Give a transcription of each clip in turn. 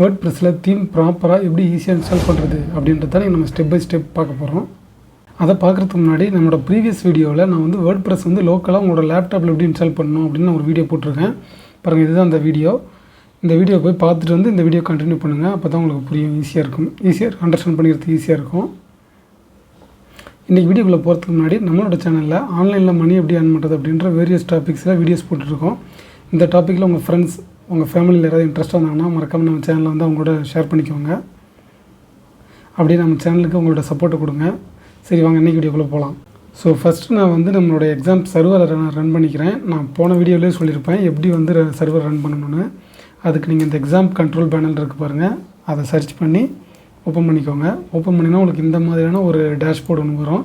வேர்ட்ப்ரெஸ்ஸில் theme ப்ராப்பராக எப்படி ஈஸியாக இன்ஸ்டால் பண்ணுறது அப்படின்றத நம்ம ஸ்டெப் பை ஸ்டெப் பார்க்க போகிறோம். அதை பார்க்குறதுக்கு முன்னாடி நம்மளோட ப்ரீவியஸ் வீடியோவில் நான் வந்து வேர்ட்ப்ரெஸ் வந்து லோக்கலாக உங்களோட லேப்டாப்பில் எப்படி இன்ஸ்டால் பண்ணணும் அப்படின்னு நான் ஒரு வீடியோ போட்டிருக்கேன். பாருங்கள், இதுதான் அந்த வீடியோ. இந்த வீடியோ போய் பார்த்துட்டு வந்து இந்த வீடியோ கண்டினியூ பண்ணுங்கள். அப்போ தான் உங்களுக்கு புரியும், ஈஸியாக அண்டர்ஸ்டாண்ட் பண்ணிக்கிறதுக்கு ஈஸியாக இருக்கும். இன்றைக்கி வீடியோக்குள்ளே போகிறதுக்கு முன்னாடி நம்மளோட சேனலில் ஆன்லைனில் மணி எப்படி ஏர்ன் பண்ணுறது அப்படின்ற வேரியஸ் டாபிக்ஸில் வீடியோஸ் போட்டுருக்கோம். இந்த டாப்பிக்கில் உங்கள் ஃப்ரெண்ட்ஸ், உங்கள் ஃபேமிலியில் யாராவது இன்ட்ரெஸ்ட்டாக இருந்தாங்கன்னா மறக்காமல் நம்ம சேனலில் வந்து அவங்களோட ஷேர் பண்ணிக்கோங்க. அப்படியே நம்ம சேனலுக்கு உங்களோட சப்போர்ட்டை கொடுங்க. சரி, வாங்க இன்றைக்கி வீடியோக்குள்ளே போகலாம். ஸோ ஃபஸ்ட்டு நான் வந்து நம்மளோட எக்ஸாம் சர்வரை ரன் பண்ணிக்கிறேன். நான் போன வீடியோவிலே சொல்லியிருப்பேன் எப்படி வந்து சர்வர் ரன் பண்ணணும்னு. அதுக்கு நீங்கள் இந்த எக்ஸாம் கண்ட்ரோல் பேனல் இருக்குது பாருங்கள், அதை சர்ச் பண்ணி ஓப்பன் பண்ணிக்கோங்க. ஓப்பன் பண்ணிங்கன்னா உங்களுக்கு இந்த மாதிரியான ஒரு டேஷ்போர்டு ஒன்று வரும்.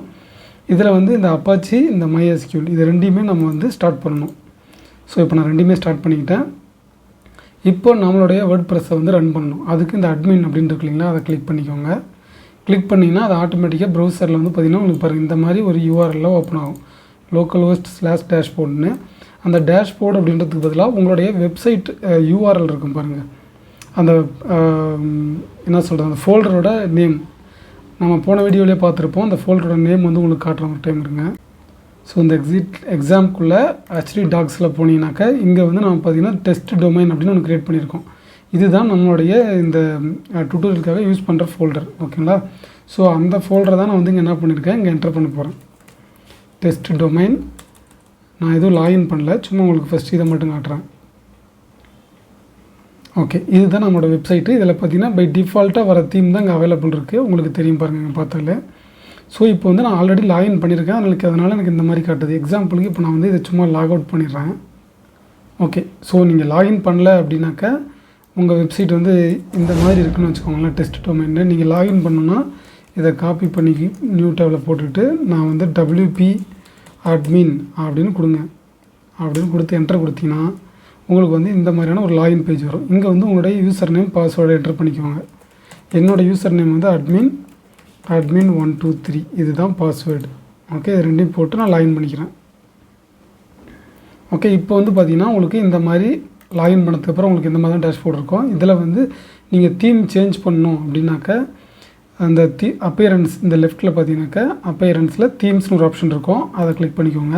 இதில் வந்து இந்த அப்பாச்சி, இந்த MySQL இது ரெண்டையுமே நம்ம வந்து ஸ்டார்ட் பண்ணணும். ஸோ இப்போ நான் ரெண்டையுமே ஸ்டார்ட் பண்ணிக்கிட்டேன். இப்போ நம்மளுடைய வேர்ட்ப்ரெஸ்ஸை வந்து ரன் பண்ணணும். அதுக்கு இந்த அட்மின் அப்படின்னு இருக்கு இல்லைங்களா, அதை கிளிக் பண்ணிக்கோங்க. கிளிக் பண்ணிங்கன்னா அது ஆட்டோமேட்டிக்காக ப்ரௌசரில் வந்து பார்த்திங்கன்னா உங்களுக்கு பாருங்கள் இந்த மாதிரி ஒரு URL ஓப்பன் ஆகும், localhost/dashboardனு. அந்த டேஷ்போர்டு அப்படின்றதுக்கு பதிலாக உங்களுடைய வெப்சைட் URL இருக்கும் பாருங்கள். அந்த என்ன சொல்கிறது, அந்த ஃபோல்டரோட நேம் நம்ம போன வீடியோவிலே பார்த்துருப்போம். அந்த ஃபோல்டரோட நேம் வந்து உங்களுக்கு காட்டுற ஒரு டைம் இருங்க. ஸோ இந்த எக்ஸாம்க்குள்ளே HD டாக்ஸில் போனீங்கன்னாக்கா இங்கே வந்து நம்ம பார்த்திங்கன்னா டெஸ்ட் டொமைன் அப்படின்னு ஒன்று க்ரியேட் பண்ணியிருக்கோம். இதுதான் நம்மளுடைய இந்த டுட்டோரியலுக்காக யூஸ் பண்ணுற ஃபோல்டர், ஓகேங்களா. ஸோ அந்த ஃபோல்டரை தான் நான் வந்து இங்கே என்ன பண்ணியிருக்கேன், இங்கே என்டர் பண்ண போகிறேன். Test domain. நான் எதுவும் லாகின் பண்ணல, சும்மா உங்களுக்கு ஃபஸ்ட்டு இதை மட்டும் காட்டுறேன். ஓகே, இதுதான் நம்மளோட வெப்சைட்டு. இதில் பார்த்தீங்கன்னா பை டிஃபால்ட்டாக வர தீம் தான் இங்கே அவைலபிள் இருக்குது. உங்களுக்கு தெரியும் பாருங்கள் இங்கே பார்த்தாலே. ஸோ இப்போ வந்து நான் ஆல்ரெடி லாகின் பண்ணியிருக்கேன், அதனால் எனக்கு இந்த மாதிரி காட்டுது. எக்ஸாம்பிளுக்கு இப்போ நான் வந்து இதை சும்மா லாக் அவுட் பண்ணிடுறேன். ஓகே, ஸோ நீங்கள் லாகின் பண்ணல அப்படின்னாக்கா உங்கள் வெப்சைட் வந்து இந்த மாதிரி இருக்குன்னு வச்சுக்கோங்களேன். டெஸ்ட் டொமைன்னு நீங்கள் லாகின் பண்ணணுன்னா இதை காப்பி பண்ணி நியூ டேபில் போட்டுட்டு நான் வந்து WP admin அப்படின்னு கொடுங்க. அப்படின்னு கொடுத்து என்டர் கொடுத்தீங்கன்னா உங்களுக்கு வந்து இந்த மாதிரியான ஒரு லாகின் பேஜ் வரும். இங்கே வந்து உங்களுடைய யூசர் நேம், பாஸ்வேர்டை என்டர் பண்ணிக்கோங்க. என்னோடய யூசர் நேம் வந்து admin 123 இதுதான் பாஸ்வேர்டு. ஓகே, இது ரெண்டையும் போட்டு நான் லாகின் பண்ணிக்கிறேன். ஓகே, இப்போ வந்து பார்த்திங்கன்னா உங்களுக்கு இந்த மாதிரி லாகின் பண்ணதுக்கப்புறம் உங்களுக்கு இந்த மாதிரி தான் டேஷ்போர்ட் இருக்கும். இதில் வந்து நீங்கள் தீம் சேஞ்ச் பண்ணணும் அப்படின்னாக்கா அந்த அப்பேரன்ஸ் இந்த லெஃப்ட்டில் பார்த்தீங்கன்னாக்கா அப்பேரன்ஸில் தீம்ஸ்னு ஒரு ஆப்ஷன் இருக்கும், அதை கிளிக் பண்ணிக்கோங்க.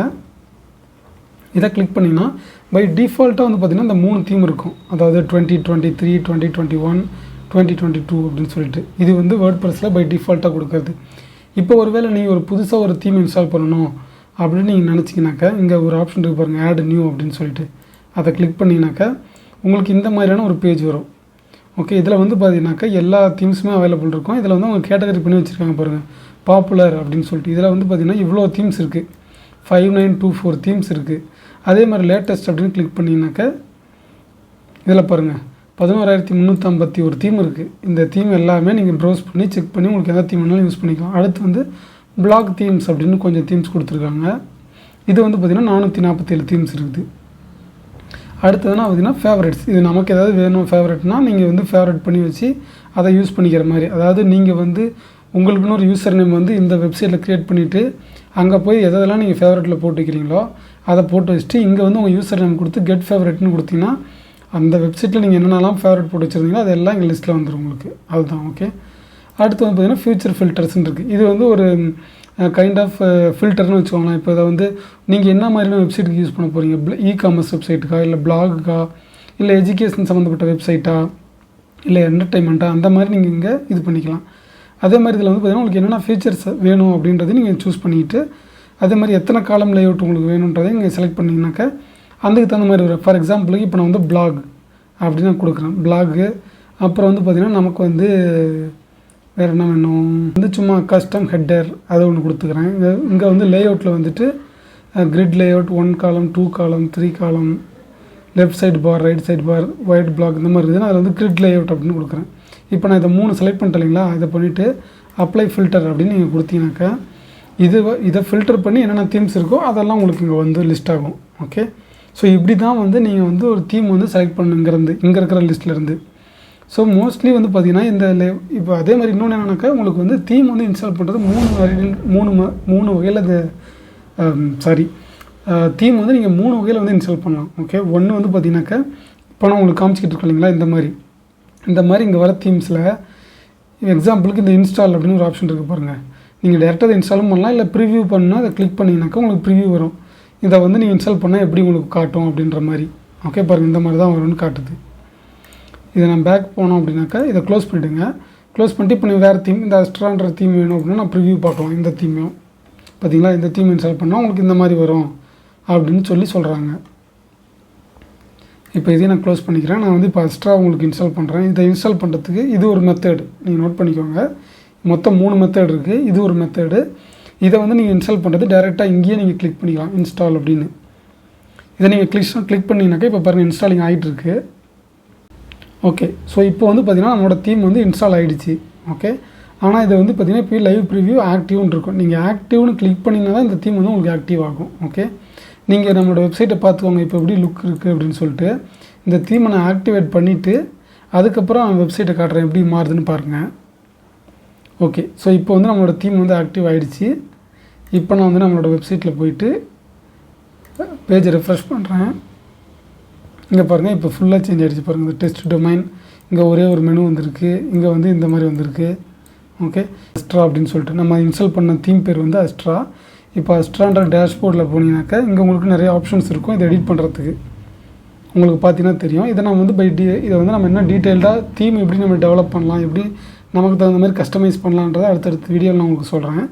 இதை கிளிக் பண்ணிங்கன்னா பை டிஃபால்ட்டாக வந்து பார்த்திங்கன்னா இந்த 3 தீம் இருக்கும். அதாவது 2023, 2021, 2022 அப்படின்னு சொல்லிட்டு. இது வந்து வேர்ட்ப்ரெஸ்ஸில் பை டிஃபால்ட்டாக கொடுக்குறது. இப்போ ஒருவேளை நீங்கள் ஒரு புதுசாக ஒரு தீம் இன்ஸ்டால் பண்ணணும் அப்படின்னு நீங்கள் நினச்சிங்கனாக்கா இங்கே ஒரு ஆப்ஷன் இருக்குது பாருங்கள், ஆட் நியூ அப்படின்னு சொல்லிட்டு. அதை கிளிக் பண்ணிங்கனாக்கா உங்களுக்கு இந்த மாதிரியான ஒரு பேஜ் வரும். ஓகே, இதில் வந்து பார்த்தீங்கன்னாக்கா எல்லா தீம்ஸுமே அவைலபிள் இருக்கும். இதில் வந்து அவங்க கேட்டகரி பண்ணி வச்சுருக்காங்க பாருங்கள், பாப்புலர் அப்படின்னு சொல்லிட்டு. இதில் வந்து பார்த்திங்கன்னா இவ்வளோ தீம்ஸ் இருக்குது, 5924 தீம்ஸ் இருக்குது. அதே மாதிரி லேட்டஸ்ட் அப்படின்னு கிளிக் பண்ணிங்கனாக்கா இதில் பாருங்கள் 11351 தீம் இருக்குது. இந்த தீம் எல்லாமே நீங்கள் ப்ரௌஸ் பண்ணி செக் பண்ணி உங்களுக்கு எந்த தீம் வேணாலும் யூஸ் பண்ணிக்கலாம். அடுத்து வந்து பிளாக் தீம்ஸ் அப்படின்னு கொஞ்சம் தீம்ஸ் கொடுத்துருக்காங்க. இது வந்து பார்த்திங்கன்னா 447 தீம்ஸ் இருக்குது. அடுத்ததுனா பார்த்திங்கன்னா ஃபேவரட்ஸ். இது நமக்கு ஏதாவது வேணும் ஃபேவரட்னால் நீங்கள் வந்து ஃபேவரட் பண்ணி வச்சு அதை யூஸ் பண்ணிக்கிற மாதிரி. அதாவது நீங்கள் வந்து உங்களுக்குன்னு ஒரு யூசர் நேம் வந்து இந்த வெப்சைட்டில் க்ரியேட் பண்ணிவிட்டு அங்கே போய் எதெல்லாம் நீங்கள் ஃபேவரட்டில் போட்டு வைக்கிறீங்களோ அதை போட்டு வச்சுட்டு இங்கே வந்து உங்கள் யூசர் நேம் கொடுத்து கெட் ஃபேவரட்னு கொடுத்தீங்கன்னா அந்த வெப்சைட்டில் நீங்கள் என்னென்னலாம் ஃபேவரட் போட்டு வச்சுருந்தீங்களோ அதெல்லாம் இங்கே லிஸ்ட்டில் வந்துடும் உங்களுக்கு. அதுதான். ஓகே, அடுத்து வந்து பார்த்திங்கன்னா ஃபியூச்சர் ஃபில்டர்ஸ்ன்னு இருக்குது. இது வந்து ஒரு கைண்ட் ஆஃப் ஃபில்டர்னு வச்சுக்கோங்களேன். இப்போ இதை வந்து நீங்கள் என்ன மாதிரியான வெப்சைட்டுக்கு யூஸ் பண்ண போகிறீங்க, இ-காமர்ஸ் வெப்சைட்டுக்கா, இல்லை பிளாகுக்கா, இல்லை எஜுகேஷன் சம்மந்தப்பட்ட வெப்சைட்டா, இல்லை என்டர்டைன்மெண்ட்டா, அந்த மாதிரி நீங்கள் இங்கே இது பண்ணிக்கலாம். அதே மாதிரி இதில் வந்து பார்த்திங்கன்னா உங்களுக்கு என்னென்ன ஃபீச்சர்ஸ் வேணும் அப்படின்றத நீங்கள் சூஸ் பண்ணிவிட்டு அதே மாதிரி எத்தனை காலம் லேஅவுட் உங்களுக்கு வேணுன்றதை நீங்கள் செலக்ட் பண்ணிங்கனாக்கா அதுக்கு தகுந்த மாதிரி வரும். ஃபார் எக்ஸாம்பிளுக்கு இப்போ நான் வந்து பிளாக் அப்படின்னு நான் கொடுக்குறேன், பிளாகு. அப்புறம் வந்து பார்த்திங்கன்னா நமக்கு வந்து வேறு என்ன வேணும், வந்து சும்மா கஸ்டம் ஹெட்டர் அதை ஒன்று கொடுத்துக்கிறேன். இங்கே வந்து லேஅவுட்டில் வந்துட்டு கிரிட் லேஅவுட் 1 காலம், 2 காலம், 3 காலம், லெஃப்ட் சைடு பார், ரைட் சைடு பார், ஒயிட் பிளாக் இந்த மாதிரி இருக்குதுன்னா அதில் வந்து கிரிட் லேஅவுட் அப்படின்னு கொடுக்குறேன். இப்போ நான் இதை 3 செலக்ட் பண்ணிட்டேன் இல்லைங்களா, இதை பண்ணிவிட்டு அப்ளை ஃபில்டர் அப்படின்னு நீங்கள் கொடுத்தீங்கன்னாக்கா இதை ஃபில்டர் பண்ணி என்னென்ன தீம்ஸ் இருக்கோ அதெல்லாம் உங்களுக்கு இங்கே வந்து லிஸ்ட் ஆகும். ஓகே, ஸோ இப்படி தான் வந்து நீங்கள் வந்து ஒரு தீம் வந்து செலக்ட் பண்ணுங்கிறது இங்கே இருக்கிற லிஸ்ட்லேருந்து. ஸோ மோஸ்ட்லி வந்து பார்த்திங்கன்னா இந்த இப்போ அதே மாதிரி இன்னொன்று என்னென்னாக்கா உங்களுக்கு வந்து தீம் வந்து இன்ஸ்டால் பண்ணுறது 3 வகையில் தீம் வந்து நீங்கள் 3 வகையில் வந்து இன்ஸ்டால் பண்ணலாம். ஓகே, ஒன்று வந்து பார்த்திங்கனாக்கா இப்போ நான் உங்களுக்கு காமிச்சிக்கிட்டு இருக்கோம் இல்லைங்களா, இந்த மாதிரி இந்த மாதிரி இங்கே வர தீம்ஸில் எக்ஸாம்பிளுக்கு இந்த இன்ஸ்டால் அப்படின்னு ஒரு ஆப்ஷன் இருக்குது பாருங்கள். நீங்கள் டேரெக்டாக அதை இன்ஸ்டாலும் பண்ணலாம், இல்லை ப்ரிவியூ பண்ணால் அதை கிளிக் பண்ணிங்கனாக்கா உங்களுக்கு ப்ரிவியூ வரும். இதை வந்து நீங்கள் இன்ஸ்டால் பண்ணால் எப்படி உங்களுக்கு காட்டும் அப்படின்ற மாதிரி. ஓகே பாருங்கள், இந்த மாதிரி தான் வரும்னு காட்டுது. இதை நான் பேக் போனோம் அப்படின்னாக்கா இதை க்ளோஸ் பண்ணிவிடுங்க. க்ளோஸ் பண்ணிட்டு இப்போ நீங்கள் வேறு தீம், இந்த அஸ்ட்ரான்ற தீம் வேணும் அப்படின்னா நான் ப்ரிவியூ பார்க்கலாம். இந்த தீமையும் பார்த்தீங்களா, இந்த தீம் இன்ஸ்டால் பண்ணால் உங்களுக்கு இந்த மாதிரி வரும் அப்படின்னு சொல்கிறாங்க. இப்போ இதையும் நான் க்ளோஸ் பண்ணிக்கிறேன். நான் வந்து இப்போ எக்ஸ்ட்ரா உங்களுக்கு இன்ஸ்டால் பண்ணுறேன். இதை இன்ஸ்டால் பண்ணுறதுக்கு இது ஒரு மெத்தடு, நீங்கள் நோட் பண்ணிக்கோங்க. மொத்தம் 3 மெத்தட் இருக்குது, இது ஒரு மெத்தடு. இதை வந்து நீங்கள் இன்ஸ்டால் பண்ணுறது டேரெக்டாக இங்கேயே நீங்கள் கிளிக் பண்ணிக்கலாம், இன்ஸ்டால் அப்படின்னு. இதை நீங்கள் கிளிக் பண்ணிங்கனாக்கா இப்போ பாருங்கள் இன்ஸ்டாலிங் ஆகிட்டுருக்கு. ஓகே, ஸோ இப்போ வந்து பார்த்திங்கன்னா நம்மளோட தீம் வந்து இன்ஸ்டால் ஆகிடுச்சு. ஓகே, ஆனால் இதை வந்து பார்த்திங்கன்னா இப்போ லைவ் ப்ரிவியூ ஆக்டிவ்னு இருக்கும். நீங்கள் ஆக்டிவ்னு கிளிக் பண்ணிங்கன்னா தான் இந்த தீம் வந்து உங்களுக்கு ஆக்டிவ் ஆகும். ஓகே, நீங்கள் நம்மளோட வெப்சைட்டை பார்த்துக்கோங்க இப்போ எப்படி லுக் இருக்குது அப்படின்னு சொல்லிட்டு. இந்த தீமை நான் ஆக்டிவேட் பண்ணிவிட்டு அதுக்கப்புறம் வெப்சைட்டை காட்டுறேன் எப்படி மாறுதுன்னு பாருங்கள். ஓகே, ஸோ இப்போ வந்து நம்மளோட தீம் வந்து ஆக்டிவ் ஆகிடுச்சு. இப்போ நான் வந்து நம்மளோட வெப்சைட்டில் போயிட்டு பேஜை ரெஃப்ரெஷ் பண்ணுறேன். இங்கே பாருங்கள் இப்போ ஃபுல்லாக சேஞ்ச் ஆகிடுச்சு பாருங்கள். இந்த டெஸ்ட் டொமைன் இங்கே ஒரே ஒரு மெனு வந்திருக்கு, இங்கே வந்து இந்த மாதிரி வந்திருக்கு. ஓகே, அஸ்ட்ரா அப்படின்னு சொல்லிட்டு நம்ம இன்ஸ்டால் பண்ண தீம் பேர் வந்து அஸ்ட்ரா. இப்போ அஸ்ட்ரான்ற டேஷ்போர்டில் போனீங்கன்னாக்கா இங்கே உங்களுக்கு நிறைய ஆப்ஷன்ஸ் இருக்கும். இதை எடிட் பண்ணுறதுக்கு உங்களுக்கு பார்த்தீங்கன்னா தெரியும். இதை நம்ம வந்து இதை வந்து நம்ம என்ன டீட்டெயில்டாக தீம் எப்படி நம்ம டெவலப் பண்ணலாம், எப்படி நமக்கு தகுந்த மாதிரி கஸ்டமைஸ் பண்ணலான்றதை அடுத்தடுத்த வீடியோவில் நான் உங்களுக்கு சொல்கிறேன்.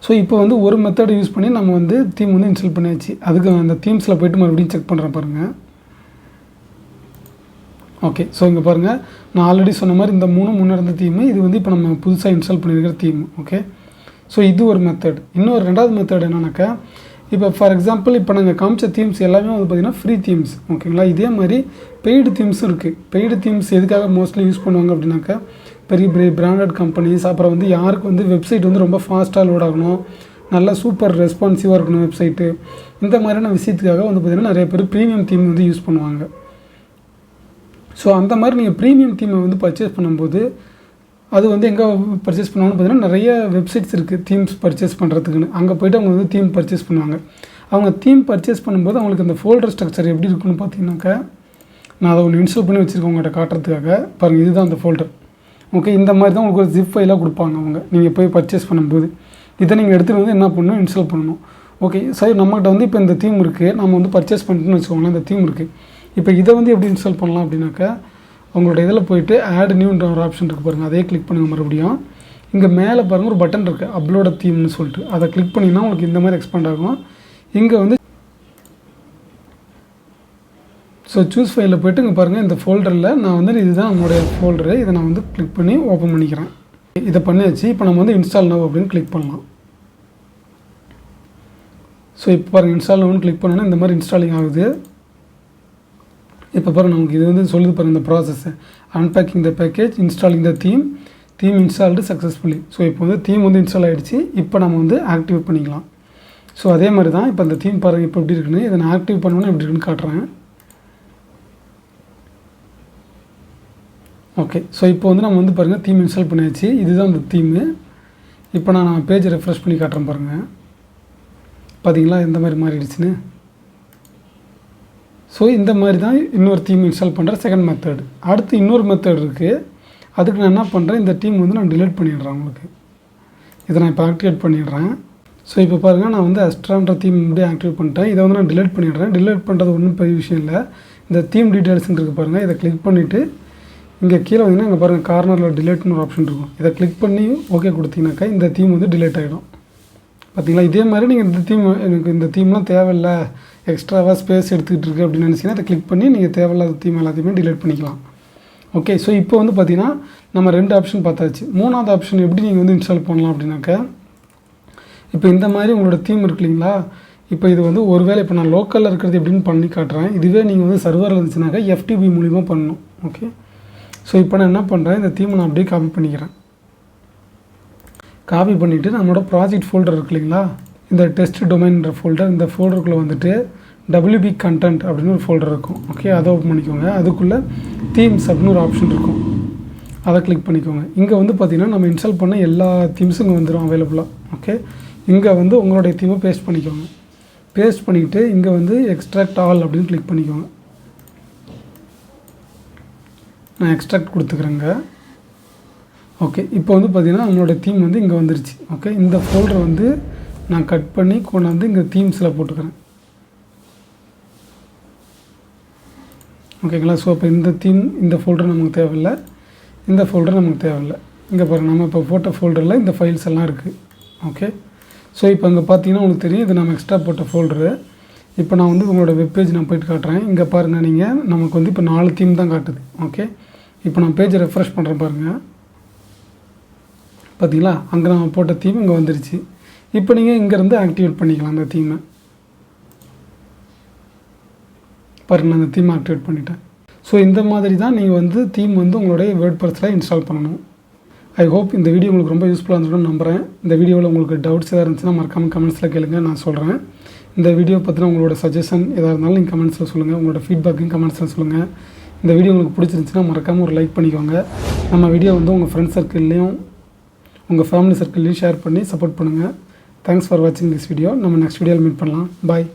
ஸோ இப்போ வந்து ஒரு மெத்தட் யூஸ் பண்ணி நம்ம வந்து தீம் வந்து இன்ஸ்டால் பண்ணியாச்சு. அதுக்கு அந்த தீம்ஸில் போய்ட்டு மறுபடியும் செக் பண்ணுறேன் பாருங்கள். ஓகே, ஸோ இங்கே பாருங்கள் நான் ஆல்ரெடி சொன்ன மாதிரி இந்த 3 முன்னே இருந்த தீமு, இது வந்து இப்போ நம்ம புதுசாக இன்ஸ்டால் பண்ணியிருக்கிற தீம். ஓகே, ஸோ இது ஒரு மெத்தட். இன்னொரு 2வது மெத்தட் என்னன்னாக்கா, இப்போ ஃபார் எக்ஸாம்பிள் இப்போ நாங்கள் காமிச்ச தீம்ஸ் எல்லாமே வந்து பார்த்திங்கன்னா ஃப்ரீ தீம்ஸ். ஓகேங்களா, இதே மாதிரி பெய்டு தீம்ஸும் இருக்குது. பெய்டு தீம்ஸ் எதுக்காக மோஸ்ட்லி யூஸ் பண்ணுவாங்க அப்படின்னாக்கா, பெரிய பெரிய பிராண்டட் கம்பெனிஸ், அப்புறம் வந்து யாருக்கு வந்து வெப்சைட் வந்து ரொம்ப ஃபாஸ்ட்டாக லோட் ஆகணும், நல்லா சூப்பர் ரெஸ்பான்சிவாக இருக்கணும் வெப்சைட்டு, இந்த மாதிரியான விஷயத்துக்காக வந்து பார்த்திங்கன்னா நிறைய பேர் ப்ரீமியம் தீம் வந்து யூஸ் பண்ணுவாங்க. ஸோ அந்த மாதிரி நீங்கள் ப்ரீமியம் தீமை வந்து பர்ச்சேஸ் பண்ணும்போது அது வந்து எங்கே பர்ச்சேஸ் பண்ணுவாங்கன்னு பார்த்தீங்கன்னா நிறைய வெப்சைட்ஸ் இருக்குது தீம்ஸ் பர்ச்சேஸ் பண்ணுறதுக்குன்னு. அங்கே போய்ட்டு அவங்க வந்து தீம் பர்ச்சேஸ் பண்ணுவாங்க. அவங்க தீம் பர்ச்சேஸ் பண்ணும்போது அவங்களுக்கு அந்த ஃபோல்டர் ஸ்ட்ரக்சர் எப்படி இருக்குன்னு பார்த்தீங்கன்னாக்கா, நான் அதை ஒன்று இன்ஸ்டால் பண்ணி வச்சுருக்கேன் உங்கள்கிட்ட காட்டுறதுக்காக. பாருங்கள், இதுதான் அந்த ஃபோல்டர். ஓகே, இந்த மாதிரி தான் உங்களுக்கு ஒரு ஜிப் ஃபைலாக கொடுப்பாங்க அவங்க நீங்கள் போய் பர்ச்சேஸ் பண்ணும்போது. இதை நீங்கள் எடுத்துகிட்டு வந்து என்ன பண்ணணும், இன்ஸ்டால் பண்ணணும். ஓகே, சரி நம்மகிட்ட வந்து இப்போ இந்த தீம் இருக்குது, நம்ம வந்து பர்ச்சேஸ் பண்ணிட்டுன்னு வச்சுக்கோங்களேன். இந்த தீம் இருக்குது. இப்போ இதை வந்து எப்படி இன்ஸ்டால் பண்ணலாம் அப்படின்னாக்கா, உங்களோட இதில் போய்ட்டு ஆட் நியூன்ற ஒரு ஆப்ஷன் இருக்குது பாருங்கள், அதே கிளிக் பண்ணுங்கள். மறுபடியும் இங்கே மேலே பாருங்கள் ஒரு பட்டன் இருக்குது, அப்லோட தீம்னு சொல்லிட்டு. அதை கிளிக் பண்ணிங்கன்னா உங்களுக்கு இந்த மாதிரி எக்ஸ்பேண்ட் ஆகும். இங்கே வந்து ஸோ சூஸ் ஃபைலில் போய்ட்டு இங்கே பாருங்கள் இந்த ஃபோல்டரில் நான் வந்து இதுதான் நம்மளுடைய ஃபோல்டரு. இதை நான் வந்து கிளிக் பண்ணி ஓப்பன் பண்ணிக்கிறேன். இதை பண்ணியாச்சு. இப்போ நம்ம வந்து இன்ஸ்டால் நவ் அப்படின்னு கிளிக் பண்ணலாம். ஸோ இப்போ பாருங்கள் இன்ஸ்டால் நவ்னு கிளிக் பண்ணோன்னா இந்த மாதிரி இன்ஸ்டாலிங் ஆகுது. இப்போ பாருங்கள் நமக்கு இது வந்து சொல்லுது பாருங்கள் இந்த process. Unpacking the package, installing the theme installed successfully. So இப்போ வந்து தீம் வந்து இன்ஸ்டால் ஆகிடுச்சு. இப்போ நம்ம வந்து ஆக்டிவ் பண்ணிக்கலாம். ஸோ அதே மாதிரி தான் இப்போ இந்த தீம் பாருங்கள் இப்போ எப்படி இருக்குன்னு. இதை நான் ஆக்டிவ் பண்ணணுன்னு எப்படி இருக்குன்னு காட்டுறேன். ஓகே, ஸோ இப்போ வந்து நம்ம வந்து பாருங்கள் தீம் இன்ஸ்டால் பண்ணியாச்சு. இதுதான் இந்த தீமு. இப்போ நான் பேஜை ரெஃப்ரெஷ் பண்ணி காட்டுறேன் பாருங்கள். பார்த்தீங்களா எந்த மாதிரி மாறிடுச்சுன்னு. ஸோ இந்த மாதிரி தான் இன்னொரு தீம் இன்ஸ்டால் பண்ணுற செகண்ட் மெத்தட். அடுத்து இன்னொரு மெத்தட் இருக்குது. அதுக்கு நான் என்ன பண்ணுறேன், இந்த தீம் வந்து நான் டிலீட் பண்ணிடுறேன் உங்களுக்கு. இதை நான் இப்போ ஆக்டிவேட் பண்ணிடுறேன். ஸோ இப்போ பாருங்கள் நான் வந்து அஸ்ட்ரான்ற தீம் இப்படியே ஆக்டிவேட் பண்ணிட்டேன். இதை வந்து நான் டிலீட் பண்ணிடுறேன். டிலீட் பண்ணுறது ஒன்றும் பெரிய விஷயம் இல்லை. இந்த தீம் டீட்டெயில்ஸ்ன்னு இருக்குது பாருங்கள். இதை கிளிக் பண்ணிவிட்டு இங்கே கீழே வந்தீங்கன்னா இங்கே பாருங்கள் கார்னரில் டிலீட்னு ஒரு ஆப்ஷன் இருக்கும். இதை கிளிக் பண்ணி ஓகே கொடுத்தீங்கன்னாக்கா இந்த தீம் வந்து டிலீட் ஆகிடும். பார்த்தீங்களா, இதே மாதிரி நீங்கள் இந்த தீம் எனக்கு இந்த தீம்லாம் தேவையில்லை, எக்ஸ்ட்ராவாக ஸ்பேஸ் எடுத்துக்கிட்டு இருக்குது அப்படின்னு நினச்சிங்கன்னா அதை கிளிக் பண்ணி நீங்கள் தேவையில்லாத தீம் எல்லாத்தையுமே டிலீட் பண்ணிக்கலாம். ஓகே, ஸோ இப்போ வந்து பார்த்திங்கன்னா நம்ம 2 ஆப்ஷன் பார்த்தாச்சு. 3வது ஆப்ஷன் எப்படி நீங்கள் வந்து இன்ஸ்டால் பண்ணலாம் அப்படின்னாக்கா, இப்போ இந்த மாதிரி உங்களோட தீம் இருக்கு இல்லைங்களா, இப்போ இது வந்து ஒருவேளை இப்போ நான் லோக்கலில் இருக்கிறது எப்படின்னு பண்ணி காட்டுறேன். இதுவே நீங்கள் வந்து சர்வரில் இருந்துச்சுனாக்கா FTP மூலிமா பண்ணணும். ஓகே, ஸோ இப்போ நான் என்ன பண்ணுறேன், இந்த தீமை நான் அப்படியே காப்பி பண்ணிக்கிறேன். காப்பி பண்ணிவிட்டு நம்மளோட ப்ராஜெக்ட் ஃபோல்டர் இருக்கு இல்லைங்களா, இந்த டெஸ்ட் டொமைன்ற ஃபோல்டர், இந்த ஃபோல்டருக்குள்ளே வந்துட்டு WP கண்டென்ட் அப்படின்னு ஒரு ஃபோல்டர் இருக்கும். ஓகே, அதை ஓப்பன் பண்ணிக்கோங்க. அதுக்குள்ளே தீம்ஸ் அப்படின்னு ஒரு ஆப்ஷன் இருக்கும், அதை கிளிக் பண்ணிக்கோங்க. இங்கே வந்து பார்த்திங்கன்னா நம்ம இன்ஸ்டால் பண்ண எல்லா தீம்ஸும் இங்கே வந்துடும் அவைலபிளாக. ஓகே, இங்கே வந்து உங்களுடைய தீமை பேஸ்ட் பண்ணிக்கோங்க. பேஸ்ட் பண்ணிவிட்டு இங்கே வந்து எக்ஸ்ட்ராக்ட் ஆல் அப்படின்னு கிளிக் பண்ணிக்கோங்க. நான் எக்ஸ்ட்ராக்ட் கொடுத்துக்கிறேங்க. ஓகே, இப்போ வந்து பார்த்திங்கன்னா நம்மளோட தீம் வந்து இங்கே வந்துருச்சு. ஓகே, இந்த ஃபோல்டரை வந்து நான் கட் பண்ணி கொண்டாந்து இங்கே தீம்ஸில் போட்டுக்கிறேன். ஓகேங்களா? ஸோ இப்போ இந்த தீம் இந்த ஃபோல்டர் நமக்கு தேவையில்லை, இந்த ஃபோல்டர் நமக்கு தேவையில்லை. இங்கே பாருங்கள், நம்ம இப்போ போட்ட ஃபோல்டரில் இந்த ஃபைல்ஸ் எல்லாம் இருக்குது. ஓகே, ஸோ இப்போ இங்கே பார்த்தீங்கன்னா உங்களுக்கு தெரியும், இது நம்ம எக்ஸ்ட்ரா போட்ட ஃபோல்டரு. இப்போ நான் வந்து உங்களோட வெப்பேஜ் நான் போய்ட்டு காட்டுறேன். இங்கே பாருங்கள், நீங்கள் நமக்கு வந்து இப்போ 4 தீம் தான் காட்டுது. ஓகே, இப்போ நான் பேஜை ரெஃப்ரெஷ் பண்ணுறேன் பாருங்கள். பார்த்தீங்களா, அங்கே நம்ம போட்ட தீம் இங்கே வந்துருச்சு. இப்போ நீங்கள் இங்கேருந்து ஆக்டிவேட் பண்ணிக்கலாம் அந்த தீமை. பாருங்கள், நான் அந்த தீமை ஆக்டிவேட் பண்ணிட்டேன். ஸோ இந்த மாதிரி தான் நீங்கள் வந்து தீம் வந்து உங்களுடைய வேர்ட்பிரஸில் இன்ஸ்டால் பண்ணணும். ஐ ஹோப் இந்த வீடியோ உங்களுக்கு ரொம்ப யூஸ்ஃபுல்லாக இருந்துச்சுன்னு நம்புகிறேன். இந்த வீடியோவில் உங்களுக்கு டவுட்ஸ் எதாவது இருந்துச்சுன்னா மறக்காமல் கமெண்ட்ஸில் கேளுங்க, நான் சொல்கிறேன். இந்த வீடியோ பற்றின உங்களோட சஜஷன் எதாக இருந்தாலும் நீங்கள் கமெண்ட்ஸில் சொல்லுங்கள். உங்களோட ஃபீட்பேக்கையும் கமெண்ட்ஸில் சொல்லுங்கள். இந்த வீடியோ உங்களுக்கு பிடிச்சிருந்துச்சுன்னா மறக்காமல் ஒரு லைக் பண்ணிக்கோங்க. நம்ம வீடியோ வந்து உங்கள் ஃப்ரெண்ட்ஸ் சர்க்கிள்லேயும் உங்கள் ஃபேமிலி சர்க்கிள்லேயும் ஷேர் பண்ணி சப்போர்ட் பண்ணுங்கள். தேங்க்ஸ் ஃபார் வாட்சிங் திஸ் வீடியோ. நம்ம நெக்ஸ்ட் வீடியோவில் மீட் பண்ணலாம். பாய்.